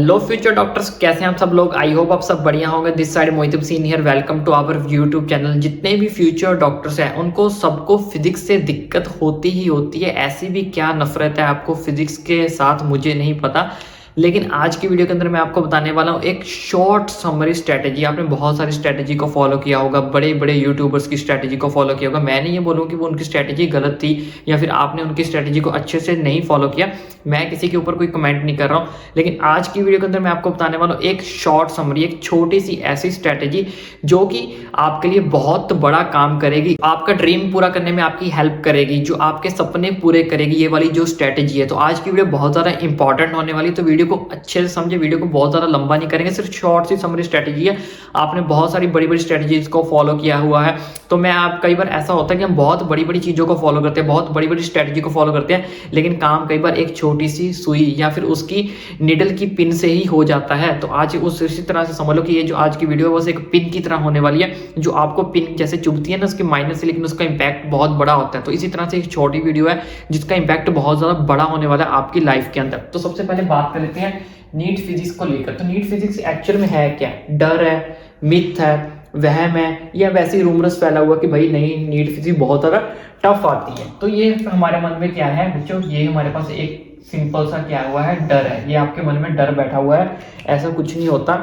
Hello future doctors, कैसे हैं आप सब लोग। आई होप आप सब बढ़िया होंगे। This side Mohit Hussain here, welcome to our YouTube channel. जितने भी फ्यूचर डॉक्टर्स हैं उनको सबको फिजिक्स से दिक्कत होती ही होती है। ऐसी भी क्या नफरत है आपको फिजिक्स के साथ, मुझे नहीं पता। लेकिन आज की वीडियो के अंदर मैं आपको बताने वाला हूँ एक शॉर्ट समरी स्ट्रैटेजी। आपने बहुत सारी स्ट्रैटेजी को फॉलो किया होगा, बड़े बड़े यूट्यूबर्स की स्ट्रैटेजी को फॉलो किया होगा। मैं नहीं ये बोलूँ कि वो उनकी स्ट्रैटेजी गलत थी या फिर आपने उनकी स्ट्रैटेजी को अच्छे से नहीं फॉलो किया। मैं किसी के ऊपर कोई कमेंट नहीं कर रहा हूँ, लेकिन आज की वीडियो के अंदर मैं आपको बताने वाला हूँ एक शॉर्ट समरी, एक छोटी सी ऐसी स्ट्रैटेजी जो कि आपके लिए बहुत बड़ा काम करेगी, आपका ड्रीम पूरा करने में आपकी हेल्प करेगी, जो आपके सपने पूरे करेगी। ये वाली जो स्ट्रैटेजी है, तो आज की वीडियो बहुत ज़्यादा इंपॉर्टेंट होने वाली। तो वीडियो को अच्छे से समझे, वीडियो को बहुत ज़्यादा लंबा नहीं करेंगे, सिर्फ शॉर्ट सी समरी स्ट्रैटेजी है। आपने बहुत सारी बड़ी बड़ी स्ट्रैटेजीज को फॉलो किया हुआ है, तो मैं आप कई बार ऐसा होता है कि हम बहुत बड़ी बड़ी चीज़ों को फॉलो करते हैं, बहुत बड़ी बड़ी स्ट्रैटेजी को फॉलो करते हैं, लेकिन काम कई बार एक छोटी सी सुई या फिर उसकी निडल की पिन से ही हो जाता है। तो आज उसी तरह से समझ लो कि ये जो आज की वीडियो है बस एक पिन की तरह होने वाली है, जो आपको पिन जैसे चुभती है ना उसके माइनस से, लेकिन उसका इंपैक्ट बहुत बड़ा होता है। तो इसी तरह से एक छोटी वीडियो है जिसका इंपैक्ट बहुत ज़्यादा बड़ा होने वाला है आपकी लाइफ के अंदर। तो सबसे पहले बात कर लेते हैं नीट फिजिक्स को लेकर। तो नीट फिजिक्स एक्चुअल में है क्या? डर है, मिथ है, वहम है, या वैसे ही रूमर्स फैला हुआ कि भाई नहीं नीट फिजिक्स बहुत ज़्यादा टफ आती है। तो ये हमारे मन में क्या है बच्चों, ये हमारे पास एक सिंपल सा क्या हुआ है, डर है। ये आपके मन में डर बैठा हुआ है, ऐसा कुछ नहीं होता।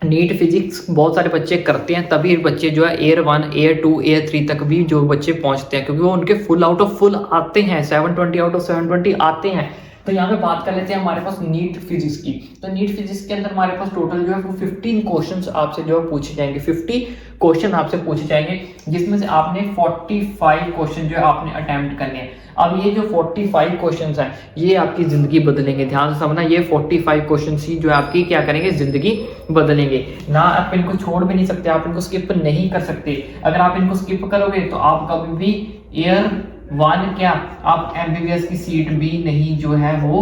नीट फिजिक्स बहुत सारे बच्चे करते हैं, तभी बच्चे जो है एयर 1 एयर 2 एयर 3 तक भी जो बच्चे पहुंचते हैं, क्योंकि वो उनके फुल आउट ऑफ फुल आते हैं, 720 आउट ऑफ 720 आते हैं। तो यहाँ पे बात कर लेते हैं हमारे पास नीट फिजिक्स की। तो नीट फिजिक्स के अंदर हमारे पास टोटल जो है वो 15 क्वेश्चंस आपसे जो है पूछे जाएंगे। 50 क्वेश्चन आपसे पूछे जाएंगे, जिसमें से आपने 45 क्वेश्चन जो है आपने अटेम्प्ट करने हैं। अब ये जो 45 क्वेश्चंस हैं ये आपकी जिंदगी बदलेंगे। ध्यान से समझना, ये 45 क्वेश्चन ही जो है आपकी क्या करेंगे, जिंदगी बदलेंगे ना। आप इनको छोड़ भी नहीं सकते, आप इनको स्किप नहीं कर सकते। अगर आप इनको स्किप करोगे तो आप कभी भी एयर 1 क्या आप एमबीबीएस की सीट भी नहीं जो है वो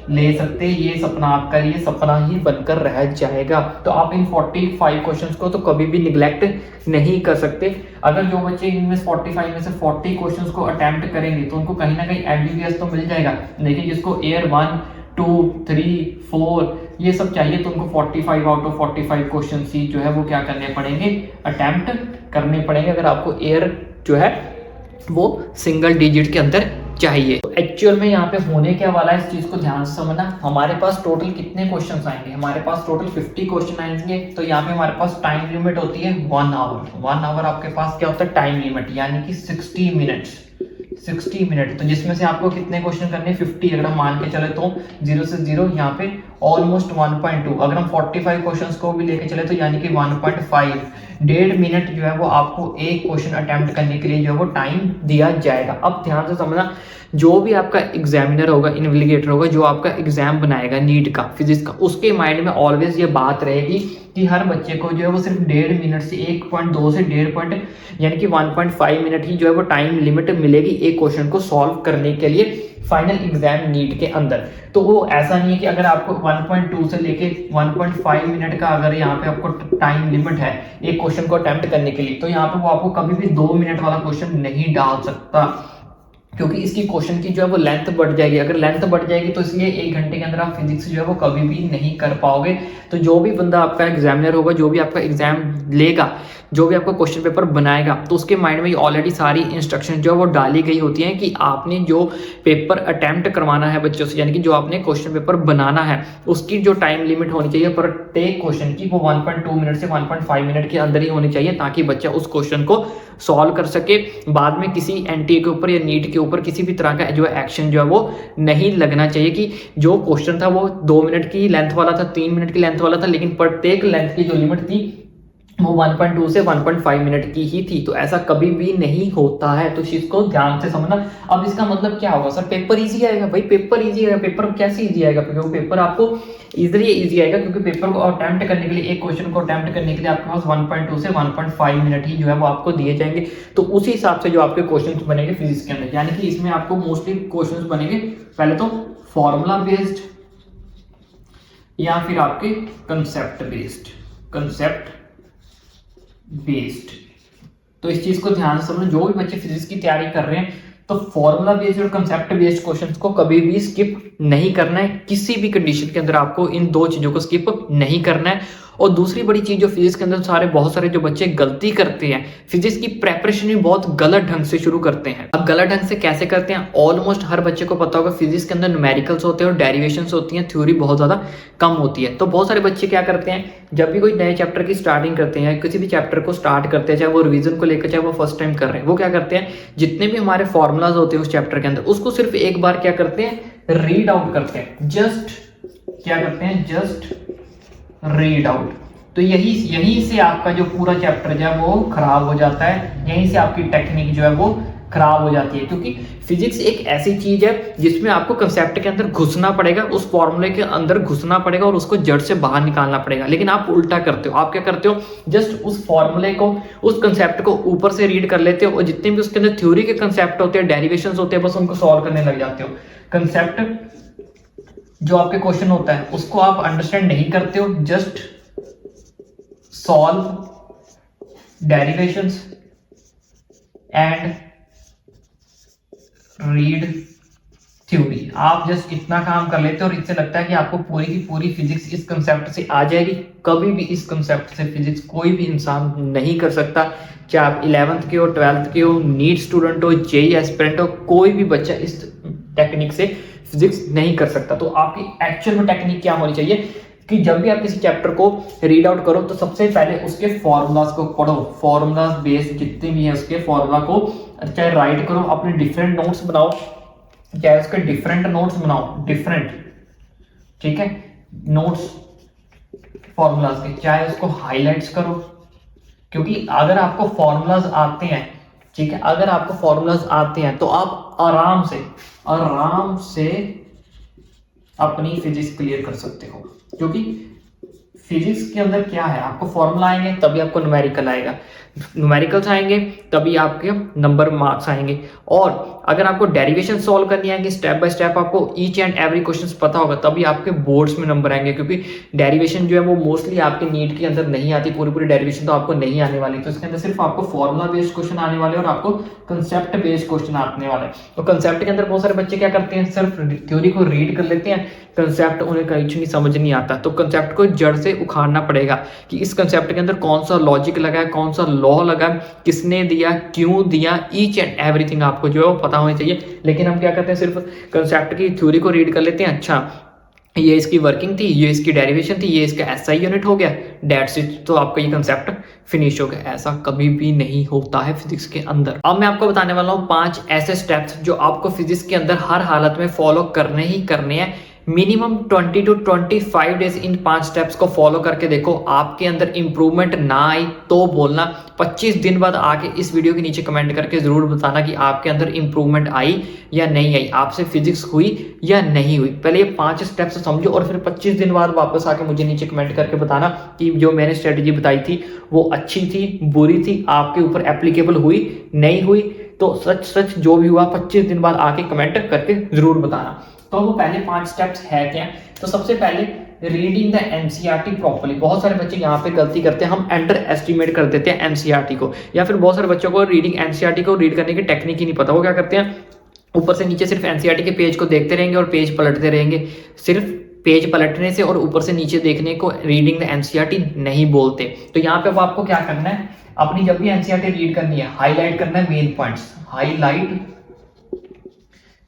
ले सकते। ये सपना आपका ये सपना ही बनकर रह जाएगा। तो आप इन 45 क्वेश्चंस को तो कभी भी निगलेक्ट नहीं कर सकते। अगर जो बच्चे इनमें 45 में से 40 क्वेश्चंस को अटेम्प्ट करेंगे तो उनको कहीं ना कहीं एमबीबीएस तो मिल जाएगा, लेकिन जिसको एयर 1 2 3 4 ये सब चाहिए तो उनको 45 आउट ऑफ 45 क्वेश्चन ही जो है वो क्या करने पड़ेंगे, अटेम्प्ट करने पड़ेंगे, अगर आपको एयर जो है वो सिंगल डिजिट के अंदर चाहिए। तो एक्चुअल में यहाँ पे होने क्या वाला है इस चीज को ध्यान से समझना। हमारे पास टोटल कितने क्वेश्चंस आएंगे, हमारे पास टोटल 50 क्वेश्चन आएंगे। तो यहाँ पे हमारे पास टाइम लिमिट होती है 1 आवर। 1 आवर आपके पास क्या होता है, टाइम लिमिट, यानी कि 60 मिनट्स। 60 मिनट, तो जिसमें से आपको कितने क्वेश्चन करने, 50। अगर हम मान के चले तो 0 से 0 यहाँ पे ऑलमोस्ट 1.2। अगर हम 45 क्वेश्चंस को भी लेके चले तो यानी कि 1.5। 1.5 मिनट जो है वो आपको एक क्वेश्चन अटेम्प्ट करने के लिए जो है वो टाइम दिया जाएगा। अब ध्यान से समझना, जो भी आपका एग्जामिनर होगा, इन्वेस्टिगेटर होगा, जो आपका एग्जाम बनाएगा नीट का फिजिक्स का, उसके माइंड में ऑलवेज ये बात रहेगी कि हर बच्चे को जो है वो सिर्फ 1.5 मिनट से 1.2 से 1.5 यानी कि 1.5 मिनट ही जो है वो टाइम लिमिट मिलेगी एक क्वेश्चन को सॉल्व करने के लिए फाइनल एग्जाम नीट के अंदर। तो वो ऐसा नहीं है कि अगर आपको 1.2 से लेके 1.5 मिनट का अगर यहाँ पे आपको टाइम लिमिट है एक क्वेश्चन को अटेम्प्ट करने के लिए, तो यहाँ पे वो आपको कभी भी 2 मिनट वाला क्वेश्चन नहीं डाल सकता, क्योंकि इसकी क्वेश्चन की जो है वो लेंथ बढ़ जाएगी। अगर लेंथ बढ़ जाएगी तो इसलिए 1 घंटे के अंदर आप फिजिक्स जो है वो कभी भी नहीं कर पाओगे। तो जो भी बंदा आपका एग्जामिनर होगा, जो भी आपका एग्जाम लेगा, जो भी आपका क्वेश्चन पेपर बनाएगा, तो उसके माइंड में ऑलरेडी सारी इंस्ट्रक्शन जो है वो डाली गई होती हैं कि आपने जो पेपर अटेम्प्ट करवाना है बच्चों से, यानी कि जो आपने क्वेश्चन पेपर बनाना है, उसकी जो टाइम लिमिट होनी चाहिए प्रत्येक क्वेश्चन की, वो 1.2 मिनट से 1.5 मिनट के अंदर ही होनी चाहिए, ताकि बच्चा उस क्वेश्चन को सॉल्व कर सके। बाद में किसी एनटीए के ऊपर या नीट के ऊपर किसी भी तरह का जो एक्शन जो है वो नहीं लगना चाहिए कि जो क्वेश्चन था वो 2 मिनट की लेंथ वाला था, 3 मिनट की लेंथ वाला था, लेकिन प्रत्येक लेंथ की जो लिमिट थी वो 1.2 से 1.5 मिनट की ही थी। तो ऐसा कभी भी नहीं होता है, तो चीज को ध्यान से समझना। अब इसका मतलब क्या होगा, सर पेपर इजी आएगा? भाई पेपर इजी आएगा। पेपर कैसे इजी आएगा? क्योंकि पेपर आपको इसलिए इजी आएगा क्योंकि पेपर को अटेम्प्ट करने के लिए, एक क्वेश्चन को अटेम्प्ट करने के लिए आपके पास 1.2 से 1.5 मिनट ही जो है वो आपको दिए जाएंगे। तो उसी हिसाब से जो आपके क्वेश्चन बनेंगे फिजिक्स के अंदर, यानी कि इसमें आपको मोस्टली क्वेश्चन बनेंगे पहले तो फॉर्मूला बेस्ड या फिर आपके कंसेप्ट बेस्ड। तो इस चीज को ध्यान से समझो, जो भी बच्चे फिजिक्स की तैयारी कर रहे हैं तो फॉर्मूला बेस्ड और कंसेप्ट बेस्ड क्वेश्चंस को कभी भी स्किप नहीं करना है, किसी भी कंडीशन के अंदर आपको इन दो चीजों को स्किप नहीं करना है। और दूसरी बड़ी चीज जो फिजिक्स के अंदर बहुत सारे जो बच्चे गलती करते हैं, फिजिक्स की प्रेपरेशन भी बहुत गलत ढंग से शुरू करते हैं। अब गलत ढंग से कैसे करते हैं, ऑलमोस्ट हर बच्चे को पता होगा फिजिक्स के अंदर न्यूमेरिकल्स होते हैं और डेरिवेशंस होती हैं, थ्योरी बहुत ज्यादा कम होती है। तो बहुत सारे बच्चे क्या करते हैं, जब भी कोई नए चैप्टर की स्टार्टिंग करते हैं, किसी भी चैप्टर को स्टार्ट करते हैं, चाहे वो रिवीजन को लेकर चाहे वो फर्स्ट टाइम कर रहे हैं, वो क्या करते हैं, जितने भी हमारे फॉर्मूलाज होते हैं उस चैप्टर के अंदर, उसको सिर्फ एक बार क्या करते हैं, रीड आउट करते हैं। Just read out. तो यही से आपका जो पूरा चैप्टर जो है वो खराब हो जाता है, यहीं से आपकी टेक्निक जो है वो खराब हो जाती है। क्योंकि फिजिक्स एक ऐसी चीज है जिसमें आपको कंसेप्ट के अंदर घुसना पड़ेगा, उस फॉर्मूले के अंदर घुसना पड़ेगा और उसको जड़ से बाहर निकालना पड़ेगा। लेकिन आप उल्टा करते हो, आप क्या करते हो, जस्ट उस फॉर्मूले को, उस कंसेप्ट को ऊपर से रीड कर लेते हो और जितने भी उसके अंदर थ्योरी के कंसेप्ट होते हैं, डेरिवेशंस होते हैं, बस उनको सॉल्व करने लग जाते हो। कंसेप्ट जो आपके क्वेश्चन होता है उसको आप अंडरस्टैंड नहीं करते हो, just solve derivations and read theory. आप जस्ट इतना काम कर लेते हो और इससे लगता है कि आपको पूरी की पूरी फिजिक्स इस कंसेप्ट से आ जाएगी। कभी भी इस कंसेप्ट से फिजिक्स कोई भी इंसान नहीं कर सकता, चाहे आप 11th के हो, 12th के हो, नीट स्टूडेंट हो, जेई एस्पिरेंट हो, कोई भी बच्चा इस टेक्निक से फिजिक्स नहीं कर सकता। तो आपकी एक्चुअल में टेक्निक क्या होनी चाहिए कि जब भी आप किसी चैप्टर को रीड आउट करो तो सबसे पहले उसके फॉर्मूलाज को पढ़ो, फॉर्मूलाज बेस जितने भी हैं उसके फॉर्मूला को चाहे राइट करो, अपने डिफरेंट नोट्स बनाओ, चाहे उसके डिफरेंट नोट्स बनाओ, डिफरेंट, ठीक है, नोट्स फॉर्मूलाज के, चाहे उसको हाईलाइट्स करो। क्योंकि अगर आपको फॉर्मूलाज आते हैं, ठीक है, अगर आपको फॉर्मूलाज आते हैं तो आप आराम से अपनी फिजिक्स क्लियर कर सकते हो। क्योंकि फिजिक्स के अंदर क्या है, आपको फॉर्मूला आएंगे तभी आपको न्यूमेरिकल आएगा, न्यूमेरिकल्स आएंगे तभी आपके नंबर मार्क्स आएंगे। और अगर आपको डेरिवेशन सॉल्व करनी आएगी स्टेप बाय स्टेप, आपको ईच एंड एवरी क्वेश्चन पता होगा, तभी आपके बोर्ड्स में नंबर आएंगे। क्योंकि डेरिवेशन जो है वो मोस्टली आपके नीट के अंदर नहीं आती, पूरी डेरिवेशन तो आपको नहीं आने वाली। तो इसके अंदर सिर्फ आपको फॉर्मूला बेस्ड क्वेश्चन आने वाले और आपको कंसेप्ट बेस्ड क्वेश्चन आने वाले। तो कंसेप्ट के अंदर बहुत सारे बच्चे क्या करते हैं, सिर्फ थ्योरी को रीड कर लेते हैं, कंसेप्ट उन्हें कहीं नहीं समझ नहीं आता। तो कंसेप्ट को जड़ से उखाड़ना पड़ेगा कि इस कंसेप्ट के अंदर कौन सा लॉजिक लगा है, कौन सा लॉ लगा, किसने दिया, क्यों दिया, ईच एंड एवरीथिंग आपको जो है वो पता होना चाहिए। लेकिन हम क्या करते हैं, सिर्फ कंसेप्ट की थ्योरी को रीड कर लेते हैं, अच्छा ये इसकी वर्किंग थी, ये इसकी डेरिवेशन थी, ये इसका एसआई यूनिट हो गया, दैट्स इट, तो आपका ये कंसेप्ट फिनिश हो गया। ऐसा कभी भी नहीं होता है फिजिक्स के अंदर। अब मैं आपको बताने वाला हूँ 5 ऐसे स्टेप्स जो आपको फिजिक्स के अंदर हर हालत में फॉलो करने ही करने हैं। Minimum 20 to 25 days in 5 steps को फॉलो करके देखो, आपके अंदर इंप्रूवमेंट ना आई तो बोलना, 25 दिन बाद आके इस वीडियो के नीचे कमेंट करके जरूर बताना कि आपके अंदर इंप्रूवमेंट आई या नहीं आई, आपसे फिजिक्स हुई या नहीं हुई। पहले ये 5 स्टेप्स समझो और फिर 25 दिन बाद वापस आके मुझे नीचे कमेंट करके बताना कि जो मैंने स्ट्रेटेजी बताई थी वो अच्छी थी, बुरी थी, आपके ऊपर एप्लीकेबल हुई, नहीं हुई। तो सच जो भी हुआ 25 दिन बाद आके कमेंट करके जरूर बताना। तो वो पहले 5 स्टेप्स है क्या, तो सबसे पहले रीडिंग द एनसीईआरटी प्रॉपर्ली। बहुत सारे बच्चे यहाँ पे गलती करते हैं, हम अंडर एस्टिमेट कर देते हैं एनसीईआरटी को, या फिर बहुत सारे बच्चों को रीडिंग एनसीईआरटी को रीड करने की टेक्निक ही नहीं पता। वो क्या करते हैं, ऊपर से नीचे सिर्फ एनसीईआरटी के पेज को देखते रहेंगे और पेज पलटते रहेंगे। सिर्फ पेज पलटने से और ऊपर से नीचे देखने को रीडिंग द एनसीईआरटी नहीं बोलते। तो यहाँ पे अब आपको क्या करना है, अपनी जब भी एनसीईआरटी रीड करनी है, हाईलाइट करना है main points, highlight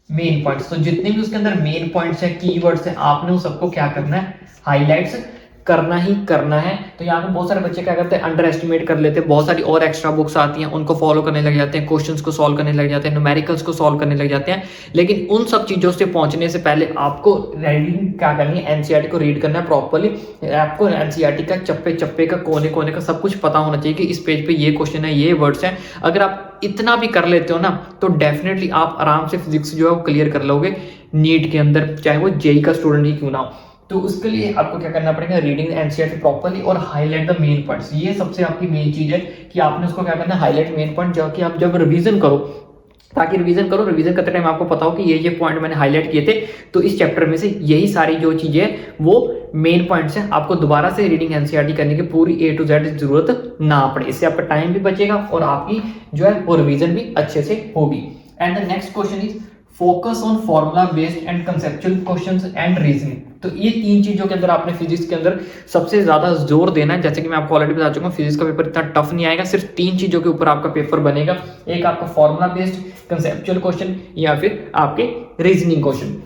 main points. तो जितने भी उसके अंदर मेन पॉइंट्स हैं, कीवर्ड्स हैं, आपने उस सबको क्या करना है, हाईलाइट्स करना ही करना है। तो यहाँ पे बहुत सारे बच्चे क्या करते हैं, अंडर एस्टिमेट कर लेते हैं, बहुत सारी और एक्स्ट्रा बुक्स आती हैं उनको फॉलो करने लग जाते हैं, क्वेश्चंस को सॉल्व करने लग जाते हैं, न्यूमेरिकल्स को सॉल्व करने लग जाते हैं। लेकिन उन सब चीजों से पहुंचने से पहले आपको रीडिंग क्या करनी है, एनसीईआरटी को रीड करना है प्रॉपर्ली। आपको एनसीईआरटी का चप्पे चप्पे का, कोने कोने का सब कुछ पता होना चाहिए कि इस पेज पे ये क्वेश्चन है, ये वर्ड्स हैं। अगर आप इतना भी कर लेते हो ना तो डेफिनेटली आप आराम से फिजिक्स जो है वो क्लियर कर लोगे नीट के अंदर, चाहे वो जेई का स्टूडेंट ही क्यों ना हो। तो उसके लिए आपको क्या करना पड़ेगा, रीडिंग एनसीईआरटी प्रॉपर्ली और हाईलाइट द मेन पॉइंट्स। ये सबसे आपकी मेन चीज है कि आपने उसको क्या करना है, हाईलाइट मेन पॉइंट, जो कि आप जब रिवीजन करो, ताकि रिवीजन करते टाइम आपको पता हो कि ये पॉइंट मैंने हाईलाइट किए थे, तो इस चैप्टर में से यही सारी जो चीजें वो मेन पॉइंट्स हैं। आपको दोबारा से रीडिंग एनसीईआरटी करने की पूरी A to Z जरूरत ना पड़े। इससे आपका टाइम भी बचेगा और आपकी जो है वो रिवीजन भी अच्छे से होगी। And the next question is focus on formula based and conceptual questions and reasoning. तो ये 3 चीजों के अंदर आपने फिजिक्स के अंदर सबसे ज्यादा जोर देना है। जैसे कि मैं आपको ऑलरेडी बता चुका हूँ, फिजिक्स का पेपर इतना टफ नहीं आएगा, सिर्फ 3 चीजों के ऊपर आपका पेपर बनेगा। एक आपका फॉर्मूला बेस्ड कंसेप्चुअल क्वेश्चन या फिर आपके reasoning question.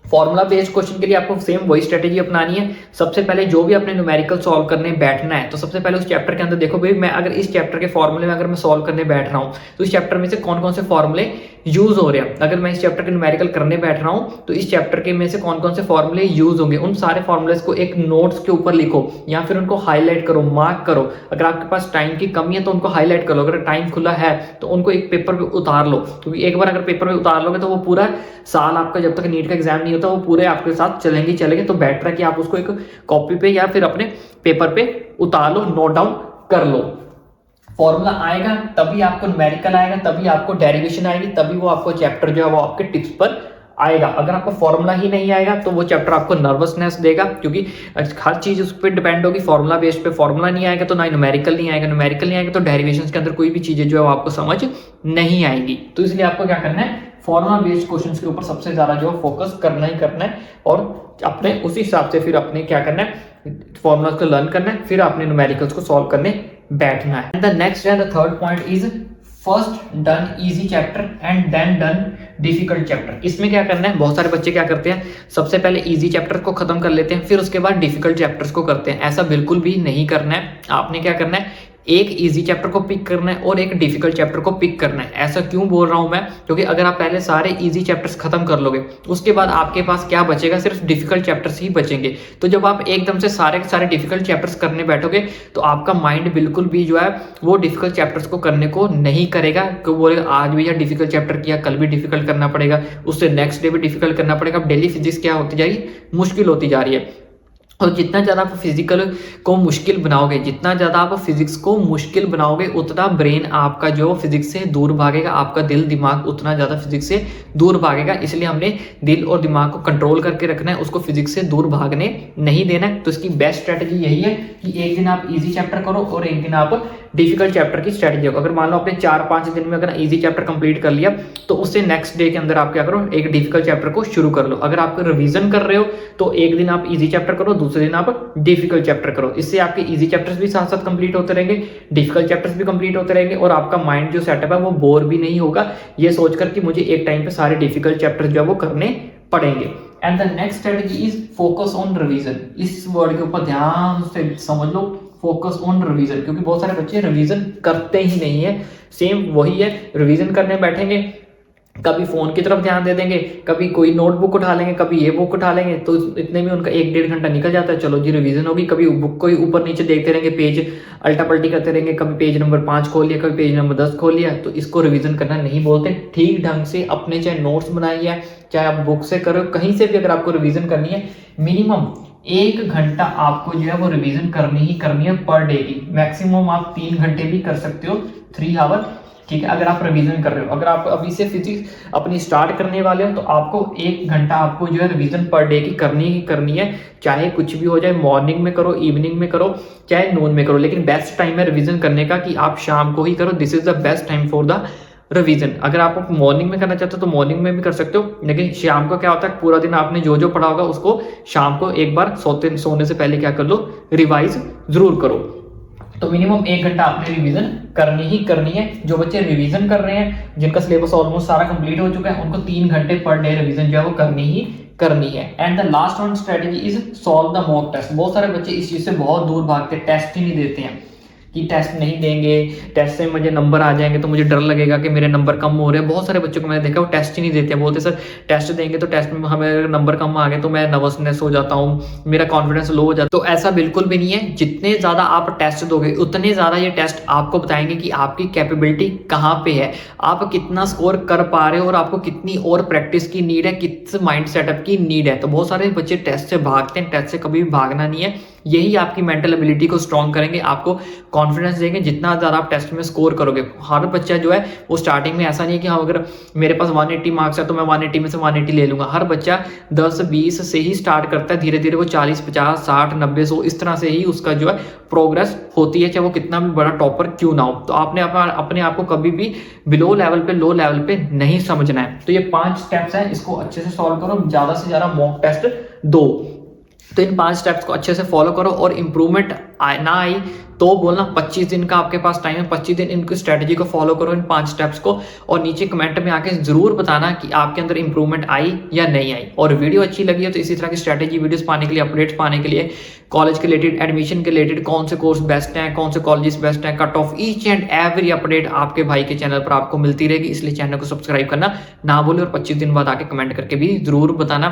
Formula based question के लिए आपको सेम वही स्ट्रेटेजी अपनानी है। सबसे पहले जो भी अपने न्यूमेरिकल सॉल्व करने बैठना है, तो सबसे पहले उस चैप्टर के अंदर देखो भाई, मैं अगर इस चैप्टर के फॉर्मूले में अगर मैं सॉल्व करने बैठ रहा हूँ तो इस चैप्टर में से कौन कौन से फॉर्मूले यूज हो रहे हैं। अगर मैं इस चैप्टर के न्यूमेरिकल करने बैठ रहा हूँ तो इस चैप्टर के में से कौन कौन से फॉर्मूले यूज होंगे, उन सारे फॉर्मूलेस को एक नोट्स के ऊपर लिखो या फिर उनको हाईलाइट करो, मार्क करो। अगर आपके पास टाइम की कमी है तो उनको हाईलाइट करो, अगर टाइम खुला है तो उनको एक पेपर पे उतार लो, क्योंकि एक बार अगर पेपर पे उतार लोगे तो वो पूरा साल आपका, जब तक नीट का एग्जाम नहीं होता, वो पूरे आपके साथ चलेंगे। तो बेटर है कि आप उसको एक कॉपी पे या फिर अपने पेपर पे उतार लो, नोट डाउन कर लो। फॉर्मूला आएगा तभी आपको न्यूमेरिकल आएगा, तभी आपको डेरिवेशन आएगी, तभी वो आपको चैप्टर जो है वो आपके टिप्स पर आएगा। अगर आपको फॉर्मूला ही नहीं आएगा तो वो चैप्टर आपको नर्वसनेस देगा, क्योंकि हर चीज उस पर डिपेंड होगी। फॉर्मूला बेस्ड पे फॉर्मूला नहीं आएगा तो ना न्यूमेरिकल नहीं आएगा, न्यूमेरिकल नहीं आएगा तो डेरिवेशंस के अंदर कोई भी चीजें जो है वो आपको समझ नहीं आएगी। तो इसलिए आपको क्या करना है, फॉर्मूला बेस्ड क्वेश्चंस के ऊपर सबसे ज्यादा जो फोकस करना ही करना है, और अपने उसी हिसाब से फिर अपने क्या करना है, फॉर्मूलाज को लर्न करना है, फिर अपने न्यूमेरिकल्स को सॉल्व करने बैठना है। The next and the third point is first done easy chapter and then done difficult chapter. इसमें क्या करना है, बहुत सारे बच्चे क्या करते हैं, सबसे पहले इजी चैप्टर को खत्म कर लेते हैं, फिर उसके बाद डिफिकल्ट चैप्टर्स को करते हैं। ऐसा बिल्कुल भी नहीं करना है। आपने क्या करना है, एक इजी चैप्टर को पिक करना है और एक डिफिकल्ट चैप्टर को पिक करना है। ऐसा क्यों बोल रहा हूं मैं, क्योंकि अगर आप पहले सारे इजी चैप्टर्स खत्म कर लोगे, उसके बाद आपके पास क्या बचेगा, सिर्फ डिफिकल्ट चैप्टर्स ही बचेंगे। तो जब आप एकदम से सारे के सारे डिफिकल्ट चैप्टर्स करने बैठोगे तो आपका माइंड बिल्कुल भी जो है वो डिफिकल्ट चैप्टर्स को करने को नहीं करेगा। क्यों बोलेगा, आज भी यार डिफिकल्ट चैप्टर किया, कल भी डिफिकल्ट करना पड़ेगा, उससे नेक्स्ट डे भी डिफिकल्ट करना पड़ेगा। अब डेली फिजिक्स क्या होती जाएगी, मुश्किल होती जा रही है। और जितना ज़्यादा आप फिजिकल को मुश्किल बनाओगे, जितना ज़्यादा आप फिजिक्स को मुश्किल बनाओगे, उतना ब्रेन आपका जो फिजिक्स से दूर भागेगा, आपका दिल दिमाग उतना ज़्यादा फिजिक्स से दूर भागेगा। इसलिए हमने दिल और दिमाग को कंट्रोल करके रखना है, उसको फिजिक्स से दूर भागने नहीं देना है। तो इसकी बेस्ट स्ट्रैटेजी यही है कि एक दिन आप इजी चैप्टर करो और एक दिन आप डिफिकल्ट चैप्टर की स्ट्रैटेजी हो। अगर मान लो आपने 4-5 दिन में अगर इजी चैप्टर कंप्लीट कर लिया तो उससे नेक्स्ट डे के अंदर आप क्या करो, एक डिफिकल्ट चैप्टर को शुरू कर लो। अगर आप रिवीजन कर रहे हो तो एक दिन आप इजी चैप्टर करो, दूसरे दिन आप डिफिकल्ट चैप्टर करो। इससे आपके इजी चैप्टर्स भी साथ साथ कंप्लीट होते रहेंगे, डिफिकल्ट चैप्टर्स भी कंप्लीट होते रहेंगे, और आपका माइंड जो सेटअप है वो बोर भी नहीं होगा ये सोचकर कि मुझे एक टाइम पे सारे डिफिकल्ट चैप्टर्स जो है वो करने पड़ेंगे। And the next strategy is focus on revision. इस वर्ड के ऊपर ध्यान से समझ लो, फोकस ऑन रिवीजन, क्योंकि बहुत सारे बच्चे रिवीजन करते ही नहीं है। सेम वही है, रिवीजन करने बैठेंगे, कभी फोन की तरफ ध्यान दे देंगे, कभी कोई नोटबुक उठा लेंगे, कभी ये बुक उठा लेंगे, तो इतने में उनका 1-1.5 घंटा निकल जाता है। चलो जी रिवीजन होगी। कभी बुक को ही ऊपर नीचे देखते रहेंगे, पेज अल्टा पल्टी करते रहेंगे, कभी पेज नंबर 5 खोल लिया, कभी पेज नंबर 10 खोल लिया। तो इसको रिवीजन करना नहीं बोलते। ठीक ढंग से अपने चाहे नोट्स बनाइए, चाहे आप बुक से करो, कहीं से भी अगर आपको रिवीजन करनी है, मिनिमम 1 घंटा आपको जो है वो रिवीजन करनी ही करनी है पर डे की। मैक्सिमम आप 3 घंटे भी कर सकते हो, 3 आवर, ठीक है, अगर आप रिवीजन कर रहे हो। अगर आप अभी से फिजिक्स अपनी स्टार्ट करने वाले हो तो आपको 1 घंटा आपको जो है रिवीजन पर डे की करनी ही करनी है। चाहे कुछ भी हो जाए, मॉर्निंग में करो, इवनिंग में करो, चाहे नून में करो, लेकिन बेस्ट टाइम है रिवीजन करने का कि आप शाम को ही करो। This is the best time for the revision. अगर आप मॉर्निंग में करना चाहते हो तो मॉर्निंग में भी कर सकते हो, लेकिन शाम को क्या होता है, पूरा दिन आपने जो जो पढ़ा होगा उसको शाम को एक बार सोने से पहले क्या कर लो, रिवाइज जरूर करो। तो मिनिमम 1 घंटा आपने रिवीजन करनी ही करनी है। जो बच्चे रिवीजन कर रहे हैं, जिनका सिलेबस ऑलमोस्ट सारा कंप्लीट हो चुका है, उनको 3 घंटे पर डे रिवीजन जो है वो करनी ही करनी है। And the last one strategy is solve the mock test. बहुत सारे बच्चे इस चीज से बहुत दूर भागते हैं, टेस्ट ही नहीं देते हैं कि टेस्ट नहीं देंगे, टेस्ट से मुझे नंबर आ जाएंगे तो मुझे डर लगेगा कि मेरे नंबर कम हो रहे हैं। बहुत सारे बच्चों को मैंने देखा वो टेस्ट ही नहीं देते हैं, बोलते सर टेस्ट देंगे तो टेस्ट में हमें नंबर कम आ गए तो मैं नर्वसनेस हो जाता हूँ, मेरा कॉन्फिडेंस लो हो जाता है। तो ऐसा बिल्कुल भी नहीं है। जितने ज़्यादा आप टेस्ट दोगे उतने ज़्यादा ये टेस्ट आपको बताएंगे कि आपकी कैपेबिलिटी कहाँ पे है, आप कितना स्कोर कर पा रहे हो और आपको कितनी और प्रैक्टिस की नीड है, किस माइंड सेटअप की नीड है। तो बहुत सारे बच्चे टेस्ट से भागते हैं, टेस्ट से कभी भी भागना नहीं है। यही आपकी मेंटल एबिलिटी को स्ट्रॉन्ग करेंगे, आपको कॉन्फिडेंस देंगे, जितना ज़्यादा आप टेस्ट में स्कोर करोगे। हर बच्चा जो है वो स्टार्टिंग में ऐसा नहीं है कि हाँ अगर मेरे पास 180 मार्क्स है तो मैं 180 में से 180 ले लूँगा। हर बच्चा 10-20 से ही स्टार्ट करता है, धीरे-धीरे वो 40, 50, 60, 90, 100 इस तरह से ही उसका जो है प्रोग्रेस होती है, चाहे वो कितना भी बड़ा टॉपर क्यों ना हो। तो आपने अपने आप को कभी भी बिलो लेवल पे, लो लेवल पे नहीं समझना है। तो ये 5 स्टेप्स हैं, इसको अच्छे से सॉल्व करो, ज़्यादा से ज़्यादा मॉक टेस्ट दो। तो इन 5 स्टेप्स को अच्छे से फॉलो करो और इंप्रूवमेंट ना आई तो बोलना। 25 दिन का आपके पास टाइम है, 25 दिन इनकी स्ट्रेटजी को फॉलो करो, इन 5 स्टेप्स को, और नीचे कमेंट में आके जरूर बताना कि आपके अंदर इंप्रूवमेंट आई या नहीं आई। और वीडियो अच्छी लगी है तो इसी तरह की स्ट्रेटजी वीडियोस पाने के लिए, अपडेट्स पाने के लिए, कॉलेज के रिलेटेड, एडमिशन के रिलेटेड, कौन से कोर्स बेस्ट हैं, कौन से कॉलेजेस बेस्ट हैं, cut off, each and every update आपके भाई के चैनल पर आपको मिलती रहेगी। इसलिए चैनल को सब्सक्राइब करना ना भूलें और 25 दिन बाद आके कमेंट करके भी जरूर बताना।